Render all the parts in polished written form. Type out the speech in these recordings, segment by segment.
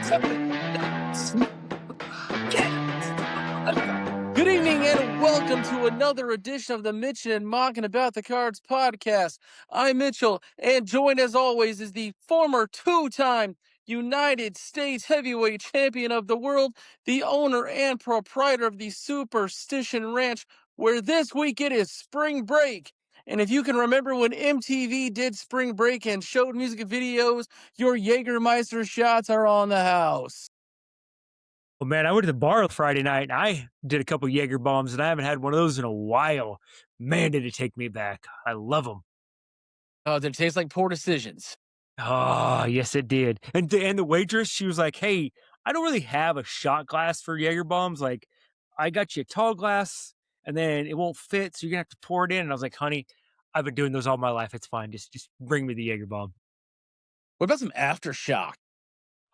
Good evening and welcome to another edition of the Mitch'nandMauck'n About the Cards podcast. I'm Mitchell, and joined as always is the former two-time United States heavyweight champion of the world, the owner and proprietor of the Superstition Ranch, where this week it is spring break. And if you can remember when MTV did spring break and showed music videos, your Jägermeister shots are on the house. Well, man, I went to the bar Friday night and I did a couple Jaeger bombs and I haven't had one of those in a while. Man, did it take me back. I love them. Did it taste like poor decisions? Oh, yes, it did. And the waitress, she was like, "Hey, I don't really have a shot glass for Jaeger bombs. Like, I got you a tall glass, and then it won't fit, so you're gonna have to pour it in." And I was like, "Honey, I've been doing those all my life. It's fine. Just bring me the Jaeger bomb." What about some aftershock?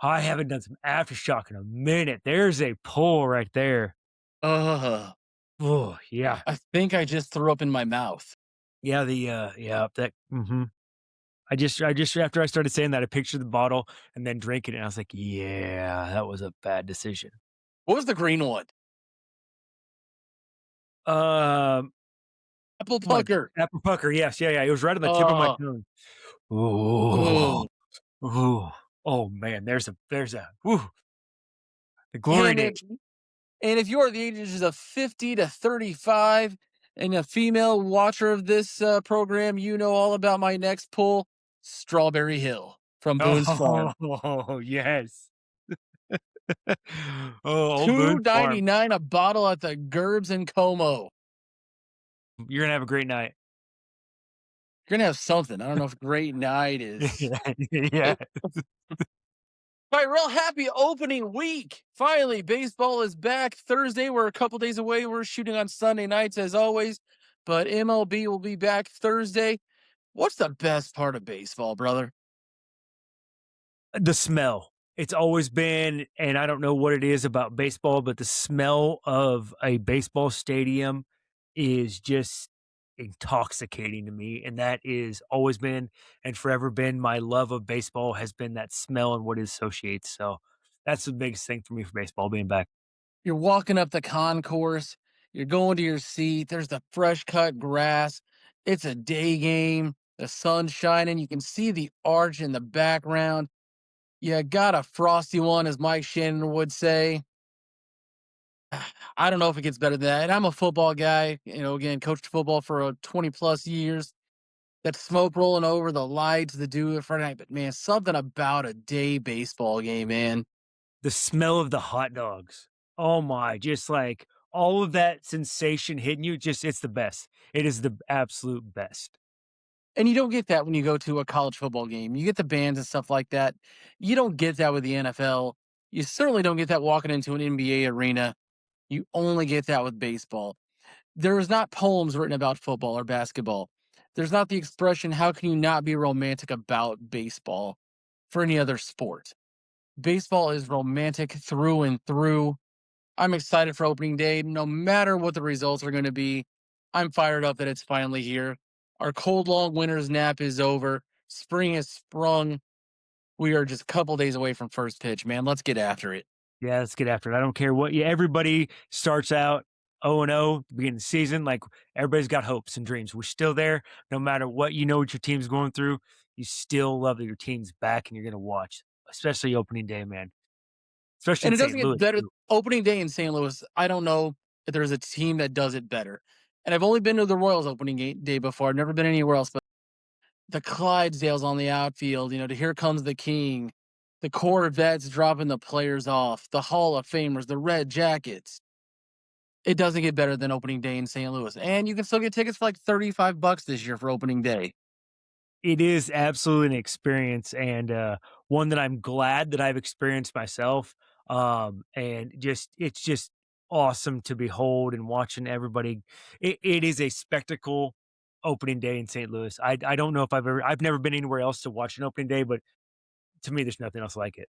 I haven't done some aftershock in a minute. There's a pull right there. Ugh. Oh, yeah. I think I just threw up in my mouth. Yeah, yeah, that I just after I started saying that, I pictured the bottle and then drinking it, and I was like, "Yeah, that was a bad decision." What was the green one? Um, Apple what? pucker. Apple pucker, yes, yeah, it was right on the tip of my Oh, tongue. Ooh, oh. ooh, oh, man, there's a ooh, the glory And days. if you are the ages of 50 to 35 and a female watcher of this program, you know all about my next pull, Strawberry Hill from Boone's Farm. Oh, yes. Oh, old Two Boone's ninety Farm. nine a bottle at the Gerbs in Como. You're gonna have a great night. You're gonna have something. I don't know if great night is. Yeah. All right, real happy opening week. Finally, baseball is back Thursday. We're a couple days away. We're shooting on Sunday nights as always, but MLB will be back Thursday. What's the best part of baseball, brother? The smell. It's always been, and I don't know what it is about baseball, but the smell of a baseball stadium is just intoxicating to me. And that is always been and forever been my love of baseball has been that smell and what it associates. So that's the biggest thing for me for baseball being back. You're walking up the concourse, you're going to your seat, there's the fresh cut grass. It's a day game, the sun's shining, you can see the arch in the background. You got a frosty one, as Mike Shannon would say. I don't know if it gets better than that. And I'm a football guy, again, coached football for 20 plus years. That smoke rolling over the lights, the dew of Friday night. But man, something about a day baseball game, man. The smell of the hot dogs. Oh my, just like all of that sensation hitting you, just it's the best. It is the absolute best. And you don't get that when you go to a college football game. You get the bands and stuff like that. You don't get that with the NFL. You certainly don't get that walking into an NBA arena. You only get that with baseball. There is not poems written about football or basketball. There's not the expression, how can you not be romantic about baseball for any other sport? Baseball is romantic through and through. I'm excited for opening day. No matter what the results are going to be, I'm fired up that it's finally here. Our cold, long winter's nap is over. Spring has sprung. We are just a couple days away from first pitch, man. Let's get after it. Yeah, let's get after it. I don't care what everybody starts out 0-0 beginning of the season. Like everybody's got hopes and dreams. We're still there. No matter what what your team's going through, you still love that your team's back and you're gonna watch, especially opening day, man. Especially And in it doesn't St. get Louis better. too. Opening day in St. Louis, I don't know if there's a team that does it better. And I've only been to the Royals opening day before. I've never been anywhere else, but the Clydesdales on the outfield, to Here Comes the King, the Corvettes dropping the players off, the Hall of Famers, the Red Jackets. It doesn't get better than opening day in St. Louis. And you can still get tickets for like $35 this year for opening day. It is absolutely an experience and one that I'm glad that I've experienced myself. And it's just awesome to behold and watching everybody. It is a spectacle opening day in St. Louis. I don't know if I've never been anywhere else to watch an opening day, but to me, there's nothing else like it.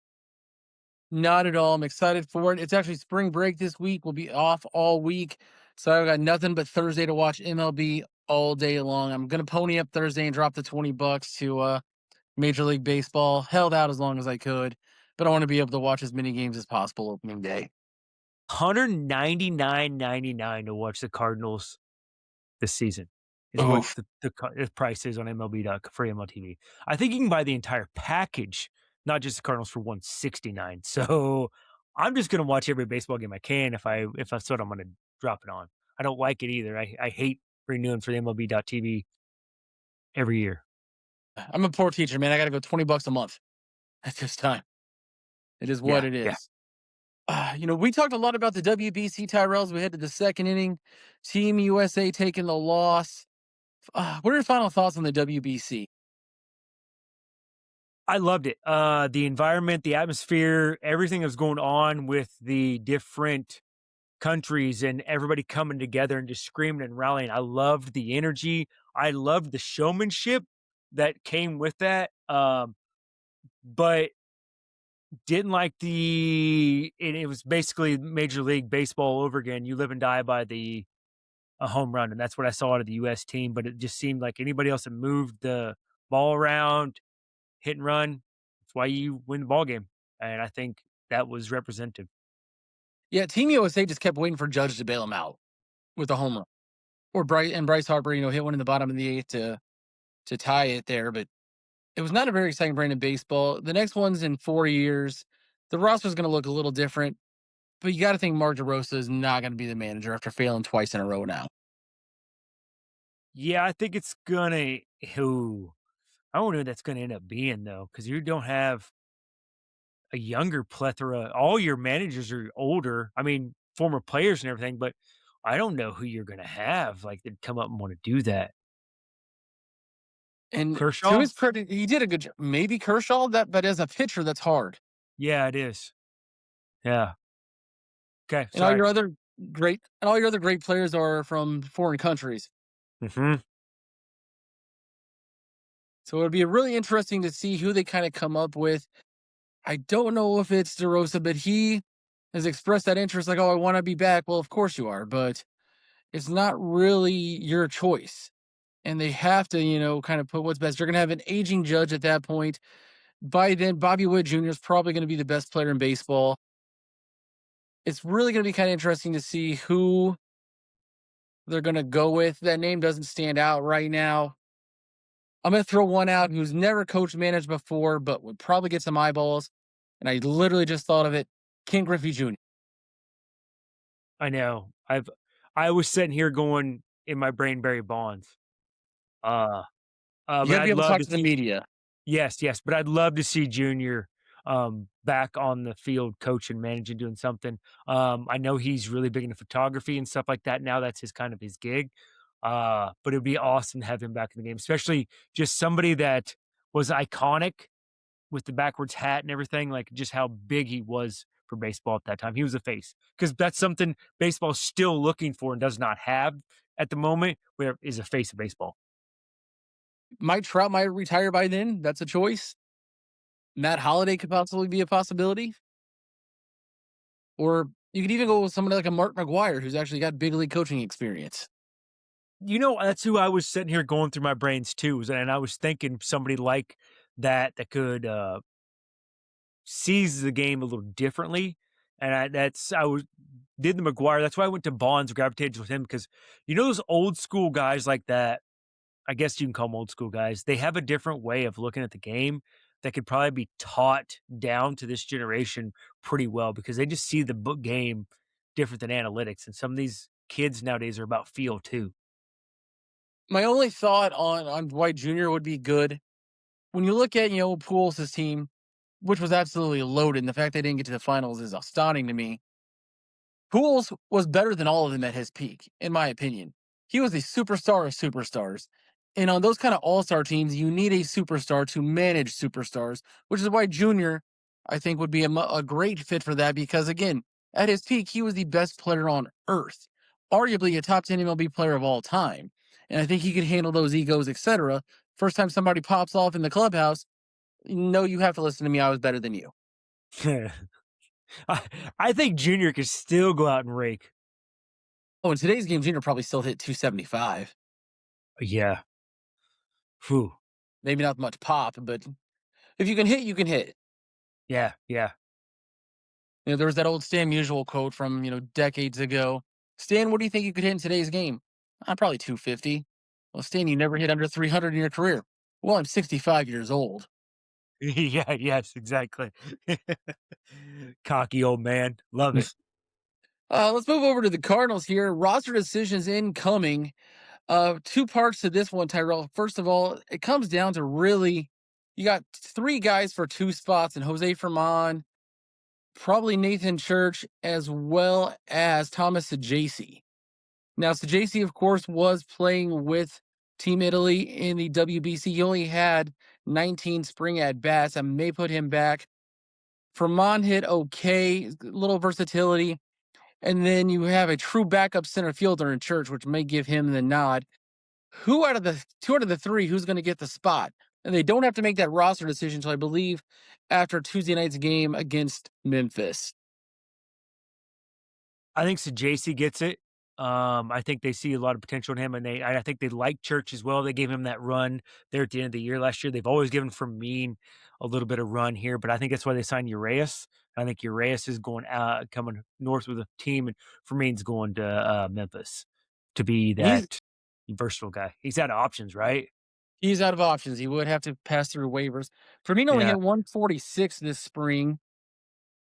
Not at all. I'm excited for it. It's actually spring break this week. We'll be off all week. So I've got nothing but Thursday to watch MLB all day long. I'm gonna pony up Thursday and drop the $20 to Major League Baseball. Held out as long as I could. but I want to be able to watch as many games as possible opening day. 199.99 to watch the Cardinals this season is what Oof. the price is on MLB dot for MLTV. I think you can buy the entire package, not just the Cardinals for 169. So I'm just gonna watch every baseball game I can if that's what I'm gonna drop it on. I don't like it either. I hate renewing for the MLB TV every year. I'm a poor teacher, man. I got to go $20 a month at this time. It is what Yeah, it yeah. is. We talked a lot about the WBC Tyrells. We head to the second inning. Team USA taking the loss. What are your final thoughts on the WBC? I loved it. The environment, the atmosphere, everything that was going on with the different countries and everybody coming together and just screaming and rallying. I loved the energy. I loved the showmanship that came with that. But didn't like it was basically Major League Baseball over again. You live and die by the a home run, and that's what I saw out of the US team. But it just seemed like anybody else that moved the ball around, hit and run, that's why you win the ball game. And I think that was representative. Yeah, Team USA just kept waiting for Judge to bail him out with a home run, or Bryce Harper, hit one in the bottom of the eighth to tie it there. But it was not a very exciting brand of baseball. The next one's in 4 years. The roster's going to look a little different, but you got to think Mark DeRosa is not going to be the manager after failing twice in a row now. Yeah, I think it's gonna who I don't know who that's gonna end up being though, because you don't have a younger plethora. All your managers are older. I mean, former players and everything, but I don't know who you're gonna have like that come up and want to do that. And to Kershaw? his credit, he did a good job. Maybe Kershaw, but as a pitcher, that's hard. Yeah, it is. Yeah. Okay. And all Sorry. your other great players are from foreign countries. Hmm. So it'll be really interesting to see who they kind of come up with. I don't know if it's DeRosa, but he has expressed that interest like, oh, I want to be back. Well, of course you are, but it's not really your choice. And they have to, kind of put what's best. You're going to have an aging judge at that point. By then, Bobby Witt Jr. is probably going to be the best player in baseball. It's really going to be kind of interesting to see who they're going to go with. That name doesn't stand out right now. I'm going to throw one out who's never coached managed before, but would probably get some eyeballs. And I literally just thought of it. Ken Griffey Jr. I know. I was sitting here going in my brain Barry Bonds. Uh You but got to be I'd able to love talk to to the see. media. Yes, yes, but I'd love to see Junior, back on the field coaching, managing, doing something. I know he's really big into photography and stuff like that now, that's his kind of his gig, but it'd be awesome to have him back in the game, especially just somebody that was iconic with the backwards hat and everything, like, just how big he was for baseball at that time. He was a face because that's something baseball's still looking for and does not have at the moment, where is a face of baseball. Mike Trout might retire by then. That's a choice. Matt Holliday could possibly be a possibility. Or you could even go with somebody like a Mark McGuire, who's actually got big league coaching experience. You know, that's who I was sitting here going through my brains too, and I was thinking somebody like that could, sees the game a little differently, and I was did the McGuire. That's why I went to Bonds, gravitated with him because you know those old school guys like that. I guess you can call them old school guys. They have a different way of looking at the game that could probably be taught down to this generation pretty well because they just see the book game different than analytics. And some of these kids nowadays are about feel too. My only thought on Dwight Jr. would be good. When you look at, Pujols' team, which was absolutely loaded, and the fact they didn't get to the finals is astounding to me. Pujols was better than all of them at his peak, in my opinion. He was a superstar of superstars. And on those kind of all-star teams, you need a superstar to manage superstars, which is why Junior, I think, would be a great fit for that because, again, at his peak, he was the best player on earth, arguably a top 10 MLB player of all time. And I think he could handle those egos, etc. First time somebody pops off in the clubhouse, no, you have to listen to me. I was better than you. I, I think Junior could still go out and rake. Oh, in today's game, Junior probably still hit 275. Yeah. Whew. Maybe not much pop, but if you can hit, you can hit. Yeah, yeah. There was that old Stan Musial quote from, decades ago. Stan, what do you think you could hit in today's game? Probably 250. Well, Stan, you never hit under 300 in your career. Well, I'm 65 years old. Yeah, yes, exactly. Cocky old man. Love it. Let's move over to the Cardinals here. Roster decisions incoming. Two parts to this one, Tyrell. First of all, it comes down to really, you got three guys for two spots, and Jose Ferman, probably Nathan Church, as well as Thomas Sajasi. Now, Sajasi, of course, was playing with Team Italy in the WBC. He only had 19 spring at bats. I may put him back. Ferman hit okay, little versatility. And then you have a true backup center fielder in Church, which may give him the nod. Who out of the two out of the three, who's going to get the spot? And they don't have to make that roster decision until I believe after Tuesday night's game against Memphis. I think Sajasi gets it. I think they see a lot of potential in him, and I think they like Church as well. They gave him that run there at the end of the year last year. They've always given Fermin a little bit of run here, but I think that's why they signed Urias. I think Urias is going coming north with a team, and Fermin's going to Memphis to be He's that versatile guy. He's out of options, right? he's out of options. He would have to pass through waivers. Firmino only Yeah, hit 146 this spring.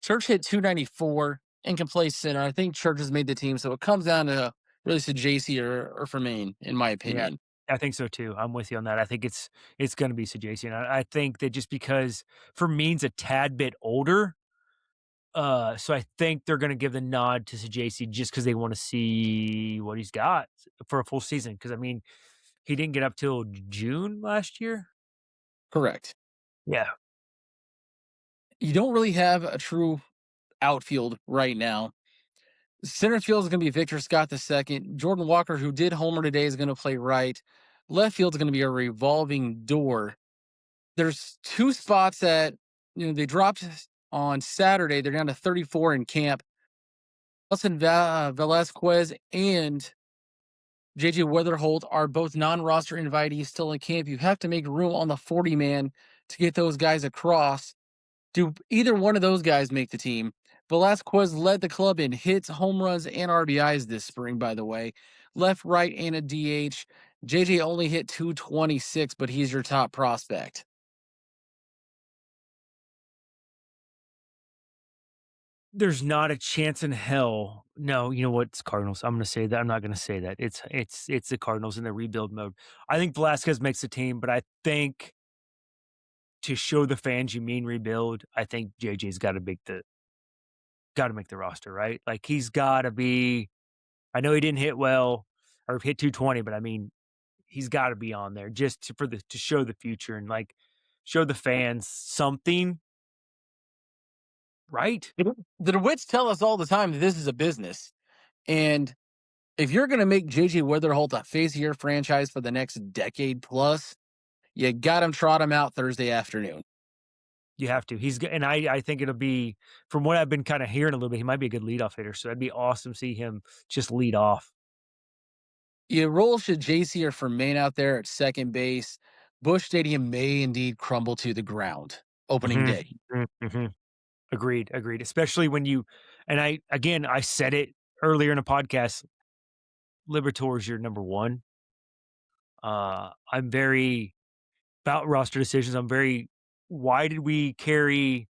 Church hit 294 and can play center. I think Church has made the team, so it comes down to really to JC or Fermin, in my yeah. opinion. I think so too. I'm with you on that. I think it's going to be Sajasi, and I think that just because Fermin's a tad bit older. So I think they're gonna give the nod to Sajasi just because they wanna see what he's got for a full season. Because I mean, he didn't get up till June last year? Correct. Yeah. You don't really have a true outfield right now. Center field is going to be Victor Scott the second. Jordan Walker, who did homer today, is going to play right. Left field is going to be a revolving door. There's two spots that they dropped on Saturday. They're down to 34 in camp. Nelson Velasquez and JJ Weatherholt are both non-roster invitees still in camp. You have to make room on the 40 man to get those guys across. Do either one of those guys make the team? Velasquez led the club in hits, home runs, and RBIs this spring, by the way. Left, right, and a DH. JJ only hit 226, but he's your top prospect. There's not a chance in hell. No, you know what? It's Cardinals. I'm gonna say that. I'm not gonna say that. It's the Cardinals in their rebuild mode. I think Velasquez makes the team, but I think to show the fans you mean rebuild, I think JJ's gotta make the roster, right? Like, he's gotta be. I know he didn't hit well or hit 220, but I mean, he's gotta be on there just to show the future and, like, show the fans something, right? The DeWitts tell us all the time that this is a business. And if you're going to make JJ Weatherholt a face of your franchise for the next decade plus, you got him trot him out Thursday afternoon. You have to. And I think it'll be from what I've been kinda hearing a little bit, he might be a good leadoff hitter, so that'd be awesome to see him just lead off. You roll should JC or Fermain out there at second base. Bush Stadium may indeed crumble to the ground opening Mhm, day. mhm. Agreed, agreed, especially when you and I said it earlier in a podcast, Libertor is your number 1. I'm very about roster decisions, I'm very why did we carry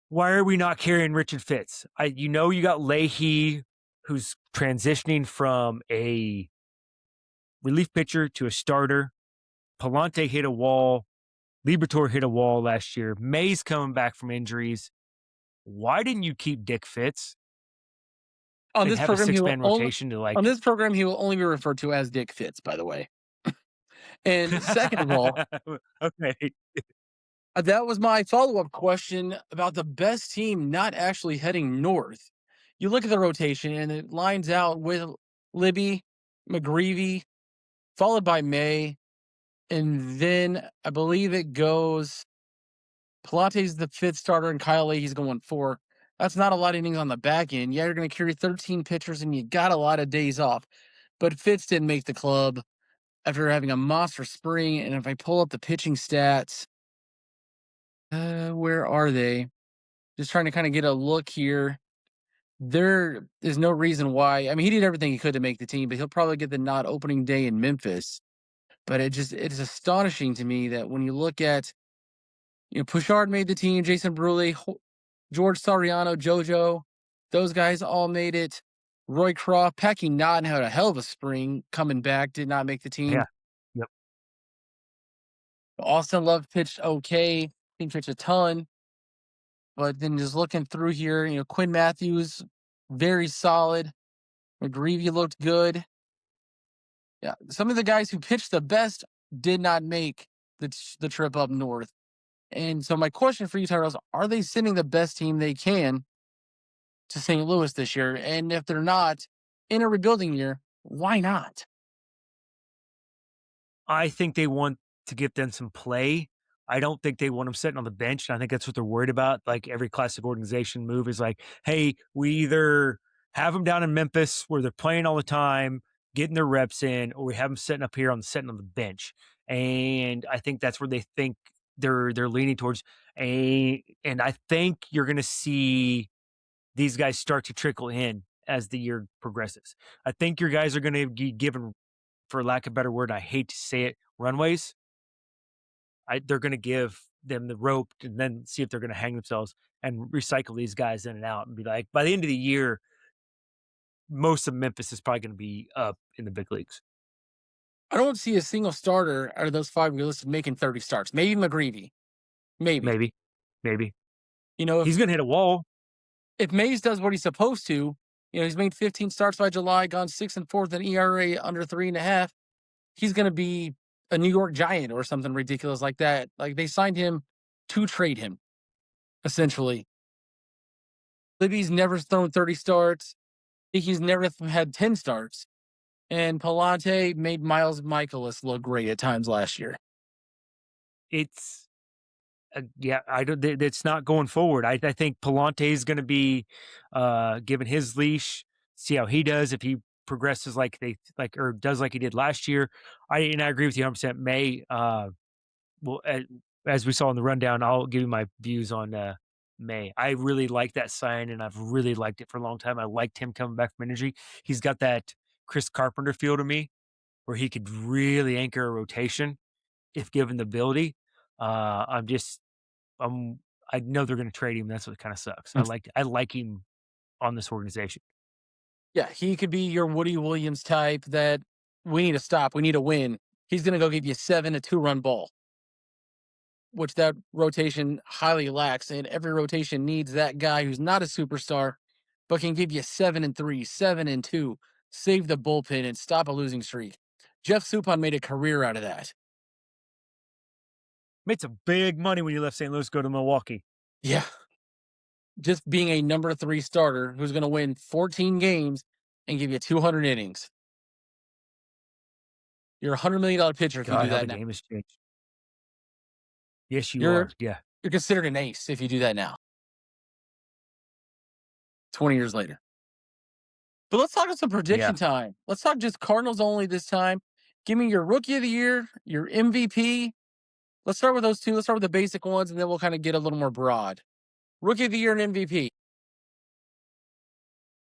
why are we not carrying Richard Fitz? You got Leahy, who's transitioning from a relief pitcher to a starter. Palante hit a wall. Libertor hit a wall last year. May's coming back from injuries. Why didn't you keep Dick Fitz On and this have a program, he will six-man only rotation to on like this program he will only be referred to as Dick Fitz, by the way. And second of all, Okay. that was my follow-up question about the best team not actually heading north. You look at the rotation and it lines out with Libby, McGreevy, followed by May, and then I believe it goes Pilates the fifth starter and Kyle Leahy's going four. That's not a lot of innings on the back end. Yeah, you're going to carry 13 pitchers and you got a lot of days off. But Fitz didn't make the club after having a monster spring. And if I pull up the pitching stats, Where are they? Just trying to kind of get a look here. There is no reason why. I mean, he did everything he could to make the team, but he'll probably get the nod opening day in Memphis. But it's astonishing to me that when you look at, Pouchard made the team, Jason Bruley, George Sariano, JoJo, those guys all made it. Roy Croft, Packy Nodden had a hell of a spring coming back, did not make the Yeah. team. Yep. Austin Love pitched okay, didn't pitch a ton. But then just looking through here, Quinn Matthews, very solid. McGreevy looked good. Yeah, some of the guys who pitched the best did not make the trip up north. And so my question for you, Tyrell, is are they sending the best team they can to St. Louis this year? And if they're not in a rebuilding year, why not? I think they want to give them some play. I don't think they want them sitting on the bench. And I think that's what they're worried about. Like every classic organization move is like, hey, we either have them down in Memphis where they're playing all the time, getting their reps in, or we have them sitting up here on sitting on the bench. And I think that's where they think they're leaning towards. And I think you're going to see these guys start to trickle in as the year progresses. I think your guys are going to be given, for lack of a better word, I hate to say it, runways. They're going to give them the rope and then see if they're going to hang themselves and recycle these guys in and out and be like, by the end of the year, most of Memphis is probably going to be up in the big leagues. I don't see a single starter out of those five we listed making 30 starts. Maybe McGreevy. Maybe. Maybe, maybe You know, he's if going to hit a wall. if Mays does what he's supposed to, he's made 15 starts by July, gone 6 and 4 in ERA under 3.5. He's going to be a New York Giant or something ridiculous like that. Like they signed him to trade him, essentially. Libby's never thrown 30 starts. He's never had 10 starts. And Palante made Miles Michaelis look great at times last year. It's yeah, I don't. It's not going forward. I think Palante is going to be given his leash. See how he does if he progresses like they like or does like he did last year. I agree with you 100%. May well, as we saw in the rundown, I'll give you my views on May. I really like that sign, and I've really liked it for a long time. I liked him coming back from injury. He's got that Chris Carpenter feel to me, where he could really anchor a rotation if given the ability. I'm just, I know they're going to trade him. That's what kind of sucks. I like him on this organization. Yeah, he could be your Woody Williams type that we need to stop. We need to win. He's going to go give you 7 a 2-run ball, which that rotation highly lacks. And every rotation needs that guy who's not a superstar, but can give you 7 and 3, 7 and 2, save the bullpen and stop a losing streak. Jeff Suppan made a career out of that. Made some big money when you left St. Louis, go to Milwaukee. Yeah. Just being a number 3 starter who's going to win 14 games and give you 200 innings. You're a $100 million pitcher if you God, do how that the now. game has changed. Yes, you You're are. Yeah, you're considered an ace if you do that now, 20 years later. But let's talk some yeah. prediction time. Let's talk just Cardinals only this time. Give me your rookie of the year, your MVP. Let's start with those two. Let's start with the basic ones, and then we'll kind of get a little more broad. Rookie of the year and MVP.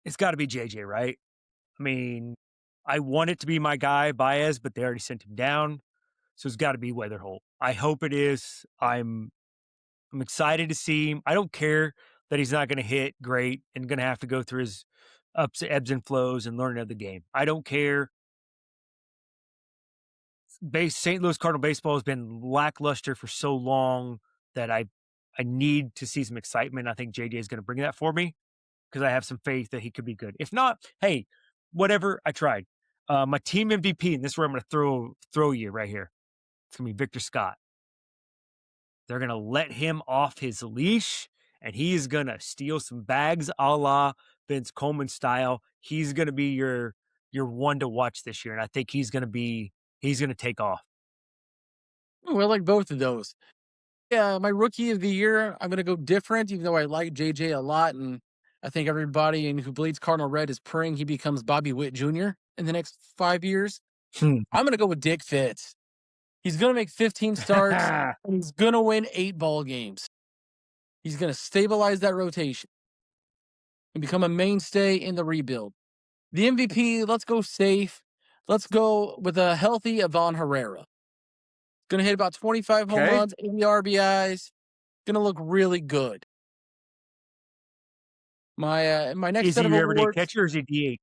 It's got to be JJ, right? I mean, I want it to be my guy Baez, but they already sent him down, so it's got to be Weatherholt. I hope it is. I'm excited to see him. I don't care that he's not going to hit great and going to have to go through his ups, ebbs, and flows and learn another game. I don't care. St. Louis Cardinal baseball has been lackluster for so long that I need to see some excitement. I think JJ is going to bring that for me because I have some faith that he could be good. If not, hey, whatever. I tried. My team MVP, and this is where I'm going to throw you right here. It's going to be Victor Scott. They're going to let him off his leash, and he's going to steal some bags a la Vince Coleman style. He's going to be your one to watch this year, and I think he's going to take off. Ooh, I like both of those. Yeah, my rookie of the year, I'm going to go different, even though I like JJ a lot. And I think everybody who bleeds Cardinal Red is praying he becomes Bobby Witt Jr. in the next 5 years. Hmm. I'm going to go with Dick Fitz. He's going to make 15 starts and he's going to win 8 ball games. He's going to stabilize that rotation and become a mainstay in the rebuild. The MVP, let's go safe. Let's go with a healthy Ivan Herrera. Going to hit about 25 home Okay. runs, 80 RBIs. Going to look really good. My next Is set he of your everyday awards, catcher or is he DH?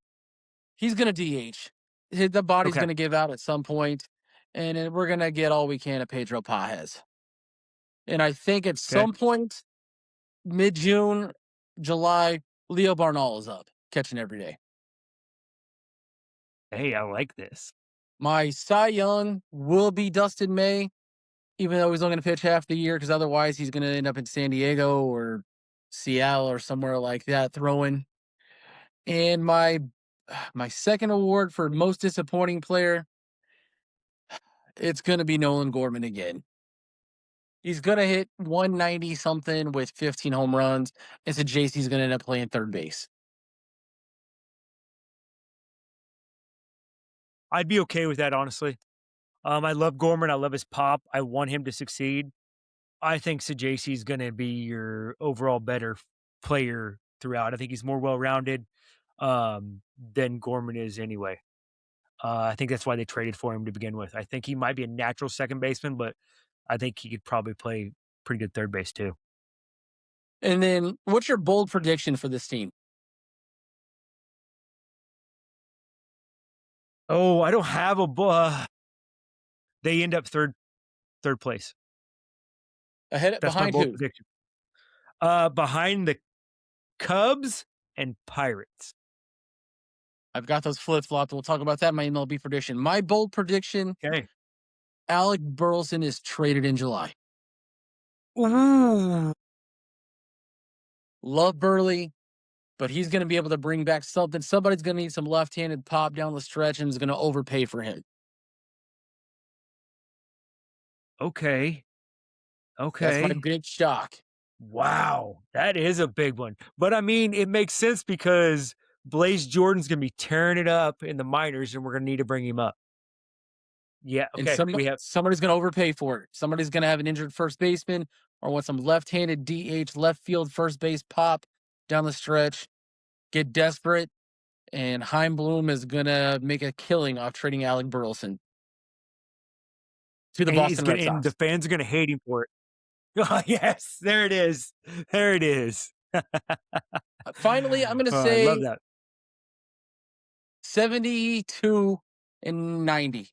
he's going to DH. The body's Okay. going to give out at some point, and then we're going to get all we can of Pedro Pajes. And I think at Okay. some point, mid June, July, Leo Barnall is up catching every day. Hey, I like this. My Cy Young will be Dustin May, even though he's only going to pitch half the year because otherwise he's going to end up in San Diego or Seattle or somewhere like that throwing. And my second award for most disappointing player, it's going to be Nolan Gorman again. He's going to hit 190 something with 15 home runs. And so JC's going to end up playing third base. I'd be okay with that, honestly. I love Gorman. I love his pop. I want him to succeed. I think Sajasi is going to be your overall better player throughout. I think he's more well rounded than Gorman is anyway. I think that's why they traded for him to begin with. I think he might be a natural second baseman, but I think he could probably play pretty good third base too. And then what's your bold prediction for this team? Oh, I don't have a. They end up third place. That's my Behind bold who? prediction. Behind the Cubs and Pirates. I've got those flip flopped. We'll talk about that in my MLB prediction. My bold prediction: Okay. Alec Burleson is traded in July. Ooh. Love Burley, but he's going to be able to bring back something. Somebody's going to need some left-handed pop down the stretch and is going to overpay for him. Okay. That's my Okay. big shock. Wow, that is a big one. But I mean, it makes sense because Blaze Jordan's gonna be tearing it up in the minors, and we're gonna need to bring him up. Yeah, And okay. We have somebody's going to overpay for it. Somebody's going to have an injured first baseman or want some left-handed DH left field first base pop down the stretch. Get desperate, and Heimblum is going to make a killing off trading Alec Burleson to the and he's Boston gonna Red and the Sox. fans are gonna hate him for it. Oh, yes, there it is. There it is. Finally, I'm going to Oh, I love say that. 72 and 90.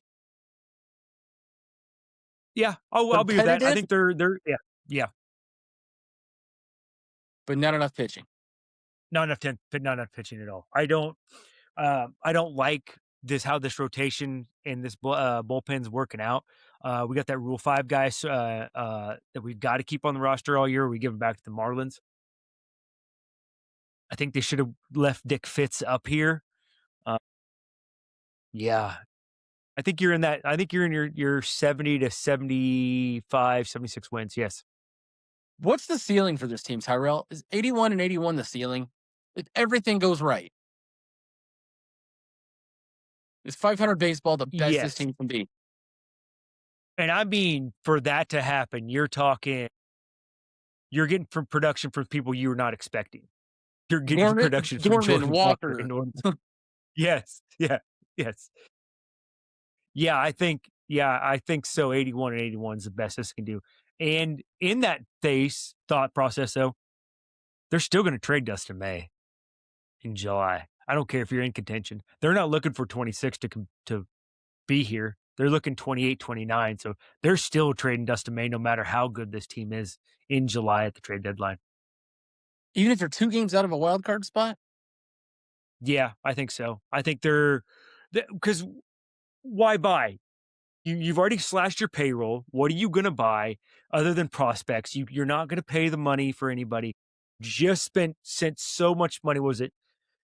Yeah, I'll be with that. I Competitive, think they're yeah, but not enough pitching. not enough pitching at all. I don't like this how this rotation and this bullpen's working out. We got that Rule 5 guys that we've got to keep on the roster all year. We give them back to the Marlins. I think they should have left Dick Fitz up here. Uh, yeah, I think you're in that. I think you're in your 70 to 75, 76 wins. Yes. What's the ceiling for this team, Tyrell? Is 81 and 81 the ceiling? If everything goes right, is 500 baseball the best this Yes. team can be? And I mean, for that to happen, you're getting from production from people you were not expecting. You're getting production from Gorman, Jordan Walker and Walker. Norton. Yes. Yeah. Yes. I think so. 81 and 81 is the best this can do. And in that thought process, though, they're still going to trade Dustin May in July. I don't care if you're in contention. They're not looking for 26 to be here. They're looking 28, 29. So they're still trading Dustin May no matter how good this team is in July at the trade deadline. Even if they're 2 games out of a wild card spot? Yeah, I think so. I think because why buy? You've already slashed your payroll. What are you going to buy other than prospects? You're not going to pay the money for anybody. Just sent so much money. Was it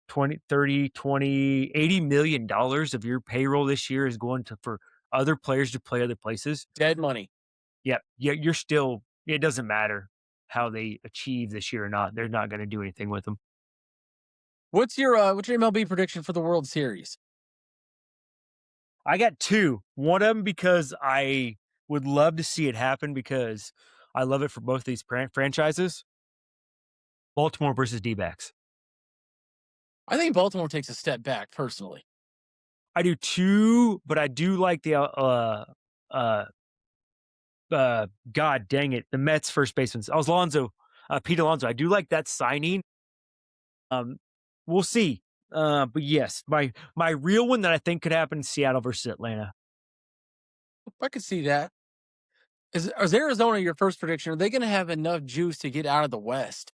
20, 30, 20, $80 million of your payroll this year is going to for other players to play other places? Dead money. Yeah. Yeah. You're still, it doesn't matter how they achieve this year or not. They're not going to do anything with them. What's your MLB prediction for the World Series? I got two. One of them because would love to see it happen because I love it for both these franchises. Baltimore versus D-backs. I think Baltimore takes a step back personally. I do too, but I do like the uh God dang it, the Mets first baseman Alonso, Pete Alonso. I do like that signing. Um, we'll see. But yes, my real one that I think could happen: Seattle versus Atlanta. I could see that. Is Arizona your first prediction? Are they going to have enough juice to get out of the West?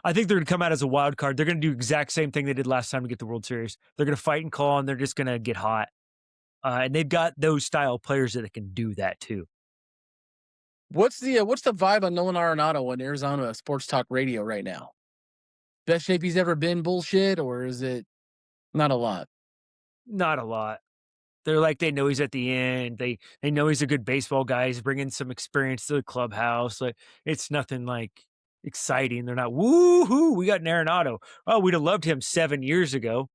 I think they're going to come out as a wild card. They're going to do exact same thing they did last time to get the World Series. They're going to fight and claw, and they're just going to get hot. And they've got those style players that can do that too. What's the vibe on Nolan Arenado on Arizona Sports Talk Radio right now? Best shape he's ever been, bullshit, or is it not a lot? Not a lot. They're like they know he's at the end. They know he's a good baseball guy. He's bringing some experience to the clubhouse. Like it's nothing like exciting. They're not woohoo. We got an Arenado. Oh, we'd have loved him 7 years ago.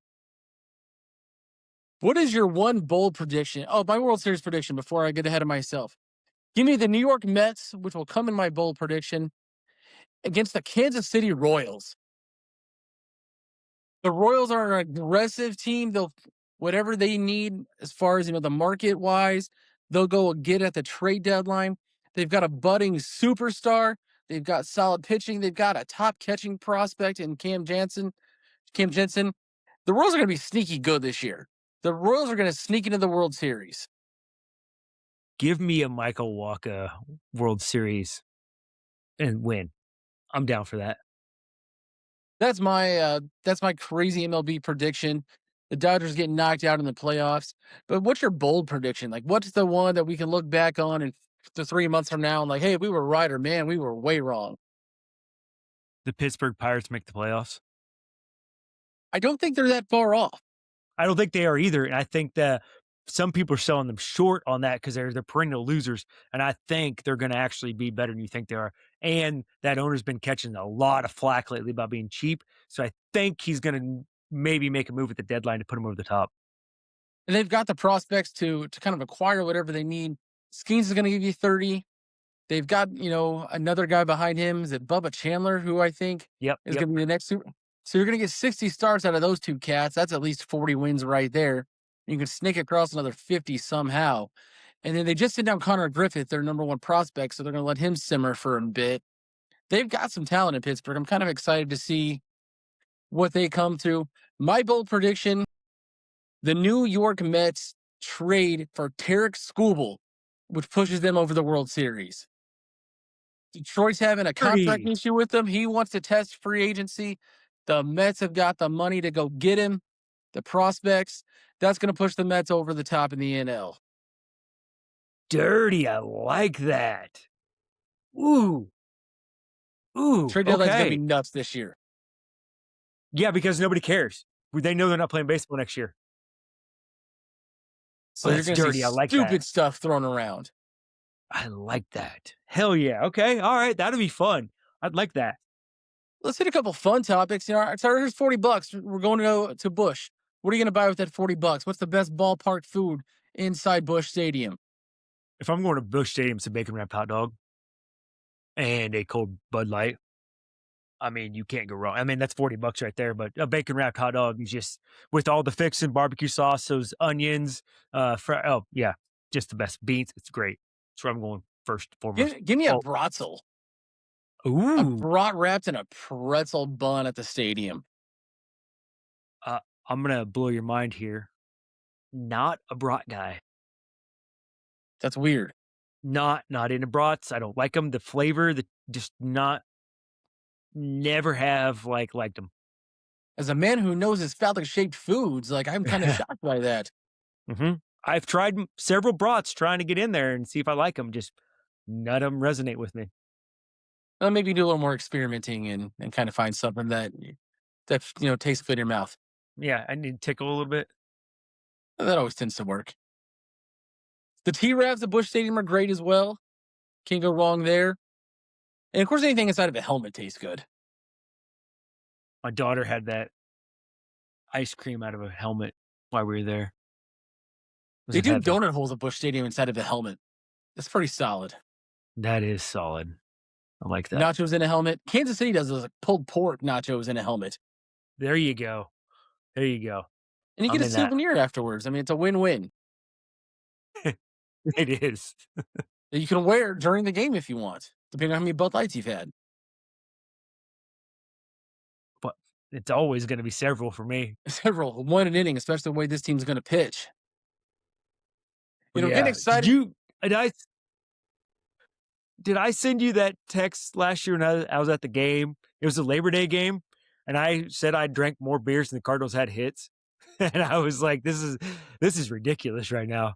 What is your one bold prediction? Oh, my World Series prediction before I get ahead of myself. Give me the New York Mets, which will come in my bold prediction, against the Kansas City Royals. The Royals are an aggressive team. They'll whatever they need as far as the market wise, they'll go get at the trade deadline. They've got a budding superstar. They've got solid pitching. They've got a top catching prospect in Cam Jansen. Cam Jensen. The Royals are going to be sneaky good this year. The Royals are going to sneak into the World Series. Give me a Michael Walker World Series and win. I'm down for that. That's my crazy MLB prediction. The Dodgers getting knocked out in the playoffs. But what's your bold prediction? Like, what's the one that we can look back on in the 3 months from now and like, hey, we were right, or man, we were way wrong. The Pittsburgh Pirates make the playoffs. I don't think they're that far off. I don't think they are either. And I think that some people are selling them short on that because they're perennial losers. And I think they're going to actually be better than you think they are. And that owner's been catching a lot of flack lately about being cheap. So I think he's going to maybe make a move at the deadline to put him over the top. And they've got the prospects to kind of acquire whatever they need. Skeens is going to give you 30. They've got, another guy behind him. Is it Bubba Chandler, who I think Yep. is Yep. going to be the next super? So you're going to get 60 starts out of those two cats. That's at least 40 wins right there. You can sneak across another 50 somehow. And then they just sent down Connor Griffith, their number one prospect. So they're going to let him simmer for a bit. They've got some talent in Pittsburgh. I'm kind of excited to see what they come to. My bold prediction: the New York Mets trade for Tarek Skubal, which pushes them over the World Series. Detroit's having a contract 30. issue with him. He wants to test free agency. The Mets have got the money to go get him. The prospects. That's going to push the Mets over the top in the NL. Dirty. I like that. Ooh. Ooh. Trade deadline's going to be Okay. nuts this year. Yeah, because nobody cares. They know they're not playing baseball next year. So Oh, you're that's going to see dirty. I like that. stupid stuff thrown around. I like that. Hell yeah. Okay. All right. That'll be fun. I'd like that. Let's hit a couple fun topics. So here's $40. We're going to go to Bush. What are you going to buy with that $40? What's the best ballpark food inside Bush Stadium? If I'm going to Bush Stadium, it's a bacon wrapped hot dog and a cold Bud Light. I mean, you can't go wrong. I mean, that's $40 right there, but a bacon wrapped hot dog is just with all the fixing, barbecue sauce, those onions, oh yeah, just the best beans. It's great. That's where I'm going first and foremost. Give me a Oh, bratzel. A ooh, brat wrapped in a pretzel bun at the stadium. uh, I'm gonna blow your mind here. Not a brat guy. That's weird. Not into brats. I don't like them. The flavor, the just not never have liked them. As a man who knows his phallic shaped foods, like I'm kind of shocked by that. hmm I've tried several brats trying to get in there and see if I like them. Just none of them resonate with me. Maybe do a little more experimenting and kind of find something that tastes good in your mouth. Yeah, I need to tickle a little bit. That always tends to work. The T-Ravs at Bush Stadium are great as well. Can't go wrong there. And of course, anything inside of a helmet tastes good. My daughter had that ice cream out of a helmet while we were there. Was They it do heavy? donut holes at Busch Stadium inside of the helmet. That's pretty solid. That is solid. I like that. Nachos in a helmet. Kansas City does those like pulled pork nachos in a helmet, There you go. There you go. and you get I'm a in that. souvenir afterwards. I mean, it's a win-win It is. that you can wear during the game if you want, depending on how many Bud Lights you've had. But it's always gonna be several for me. Several, one an inning, especially the way this team's going to pitch. But Getting yeah, excited. did I send you that text last year when I was at the game? It was a Labor Day game, and I said I drank more beers than the Cardinals had hits. And I was like, this is ridiculous right now.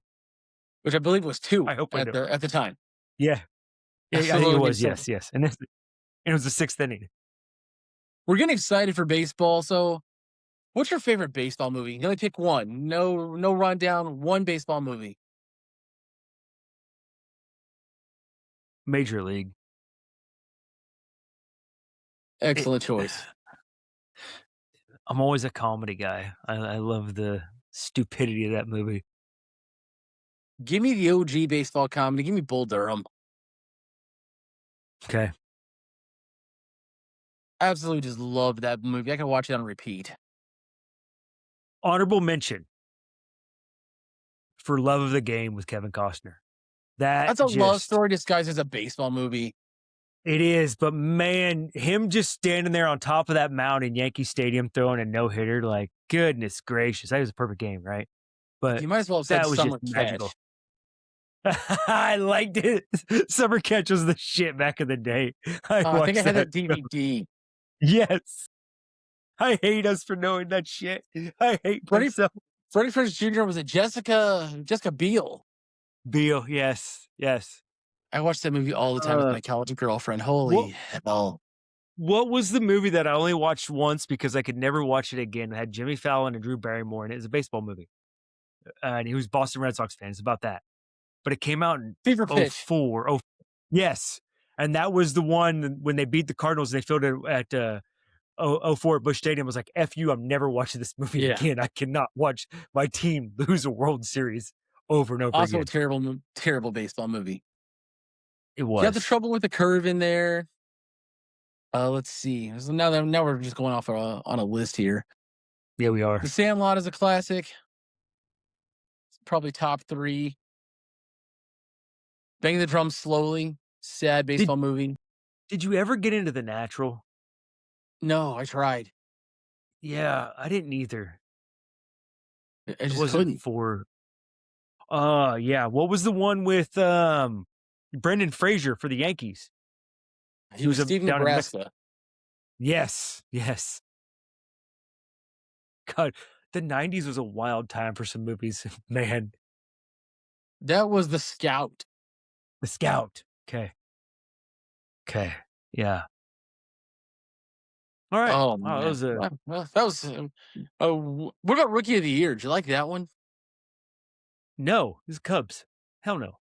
Which I believe was two I hope I at don't. the time. Yeah. Yeah, I think it Absolutely was, insane. yes, yes. And it was the 6th inning. We're getting excited for baseball. So, what's your favorite baseball movie? You can only pick one. No rundown. One baseball movie. Major League. It Excellent choice. I'm always a comedy guy. I love the stupidity of that movie. Give me the OG baseball comedy. Give me Bull Durham. Okay. Absolutely just love that movie. I can watch it on repeat. Honorable mention for Love of the Game with Kevin Costner. That That's a love just story disguised as a baseball movie. it is, but man, him just standing there on top of that mound in Yankee Stadium throwing a no-hitter, like, goodness gracious, that was a perfect game, right? But You might as well have said that was just Summer magical. Catch. I liked it. Summer Catch was the shit back in the day. I I think I watched had that. that DVD. Yes. I hate us for knowing that shit. I hate Freddie myself. Freddie Prinze Jr. was it Jessica Biel. Beal, yes, yes. I watched that movie all the time with Uh, my college girlfriend. what Holy hell. what was the movie that I only watched once because I could never watch it again? It had Jimmy Fallon and Drew Barrymore, and it was a baseball movie. And he was Boston Red Sox fan. It's about that. But it came out in Fever Pitch. '04. Oh, yes. And that was the one when they beat the Cardinals and they filled it at '04 at Busch Stadium. I was like, F you, I'm never watching this movie Yeah. again. I cannot watch my team lose a World Series over and over Also a again. terrible baseball movie. It You got the was. trouble with the curve in there. Let's see. So now we're just going off on a list here. Yeah, we The are. Sandlot is a classic. It's probably top three. Bang the Drum Slowly. Sad Did baseball movie. did you ever get into The Natural? No, I tried. Yeah, I didn't either. I It just wasn't couldn't. for yeah, what was the one with, Brendan Fraser for the Yankees? He He was was, Steve down in Mexico. Nebraska. Yes, yes. God, the '90s was a wild time for some movies, man. That was The Scout. The Scout. Okay, yeah. Alright. Oh Wow, that man. was a Well, that was. What about Rookie of the Year? Did you like that one? no, it's Cubs. Hell no.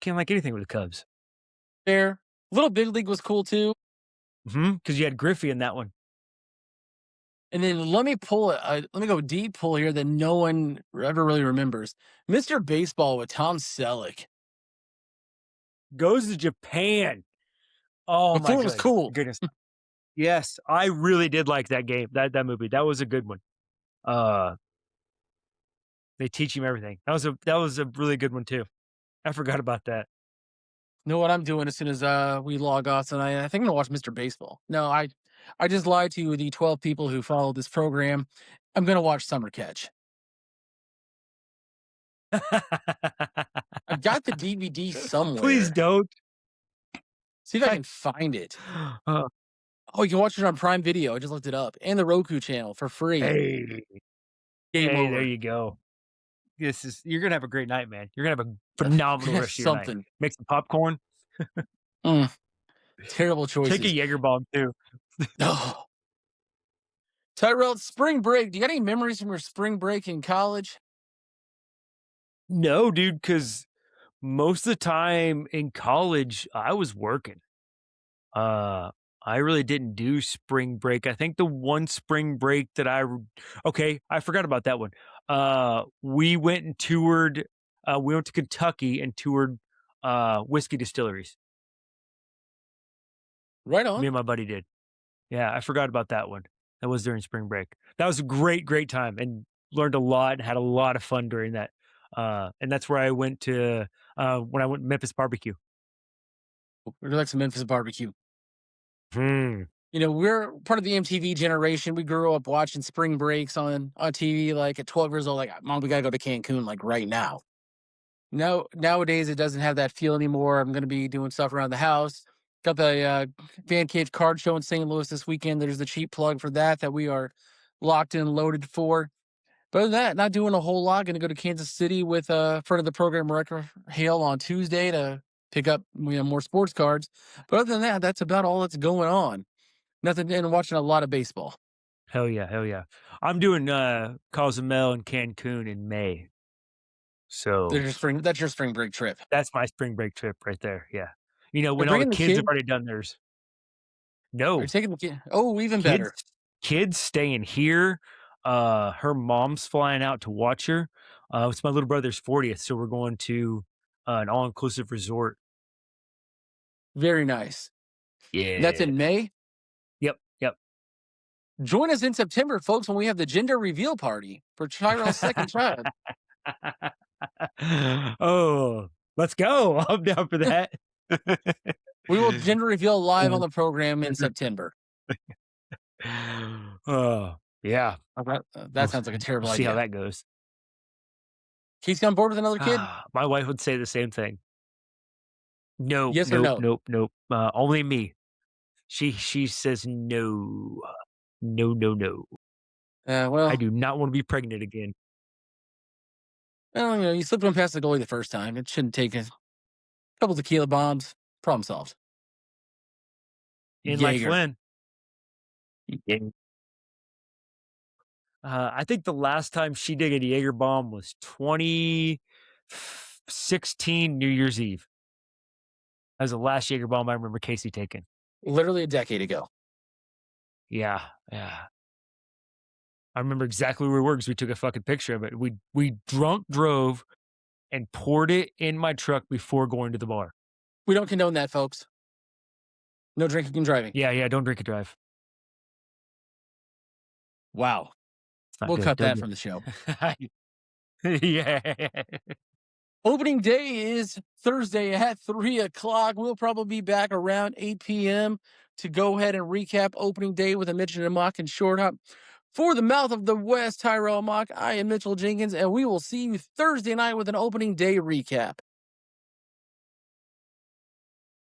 Can't like anything with the Cubs. Fair. Little Big League was cool too. Because you had Griffey in that one. And then let me go deep pull here that no one ever really remembers. Mr. Baseball with Tom Selleck. Goes to Japan. Oh my Before it was cool. goodness. Yes, I really did like that game, that movie. That was a good one. Uh, they teach him everything. That was a really good one too. I forgot about that. Know what I'm doing as soon as we log off tonight? I think I'm gonna watch Mr. Baseball. No, I just lied to you, the 12 people who follow this program. I'm gonna watch Summer Catch. I've got the DVD Please somewhere. don't. See if I I can find it. uh, Oh, you can watch it on Prime Video. I just looked it up. And the Roku channel for free. hey, Game hey, there over. you go. You're gonna have a great night, man. You're gonna have a phenomenal rest of your night. Something. Make some popcorn. Mm, terrible Take a choices. Jaeger bomb too. Oh. Tyrell, spring break. Do you got any memories from your spring break in college? No, dude, because most of the time in college, I was working. I really didn't do spring break. I think the one spring break that okay, I forgot about that one. We went and toured, we went to Kentucky and toured, whiskey distilleries. Right Me on. and my buddy did. Yeah, I forgot about that one. That was during spring break. That was a great, great time and learned a lot and had a lot of fun during that. And that's where I went to, when I went to Memphis barbecue. We like some Memphis barbecue. Hmm. We're part of the MTV generation. We grew up watching spring breaks on TV. Like at 12 years old, like mom, we gotta go to Cancun like right now. No, nowadays it doesn't have that feel anymore. I'm going to be doing stuff around the house. Got the Fan Cave card show in St. Louis this weekend. There's the cheap plug for that we are locked and loaded for. But other than that, not doing a whole lot. Going to go to Kansas City with friend of the program, Wrecker Hale, on Tuesday to pick up more sports cards. But other than that, that's about all that's going on. Nothing, and watching a lot of baseball. Hell yeah, hell yeah. I'm doing Cozumel and Cancun in May. So That's your spring break trip. that's my spring break trip right there. Yeah. You're When all the bringing the kids have kid. already done theirs. Are you No, taking the kid? Oh, even kids better. kids staying here. Her mom's flying out to watch her. It's my little brother's 40th, so we're going to an all-inclusive resort. Very nice. And that's Yeah. in May. Yep, yep. Join us in September, folks, when we have the gender reveal party for Tyrell's second child. Oh, let's go. I'm down for that. We will gender reveal live on the program in September. Oh, yeah. That sounds like a We'll terrible see how idea. that goes. Casey on board with another kid? My wife would say the same thing. Nope, Yes or nope, no? nope, nope. Only me. She says no. No, no, no. I Well, do not want to be pregnant again. you slipped one past the goalie the first time. It shouldn't take a couple tequila bombs. Problem solved. In like Jaeger. Flynn. Yeah. I think the last time she did a Jaeger bomb was 2016 New Year's Eve. That was the last Jaeger bomb I remember Casey taking. Literally a decade ago. Yeah, yeah. I remember exactly where we were because we took a fucking picture of it. We drunk drove and poured it in my truck before going to the bar. We don't condone that, folks. No drinking and driving. Yeah, yeah, don't drink and drive. Wow. It's not We'll good. cut Don't that do from the show. it. Yeah. Opening day is Thursday at 3 o'clock. We'll probably be back around 8 p.m. to go ahead and recap opening day with a Mitch'nandMauck'n short hop. For the mouth of the West, Tyrell Mock, I am Mitchell Jenkins, and we will see you Thursday night with an opening day recap.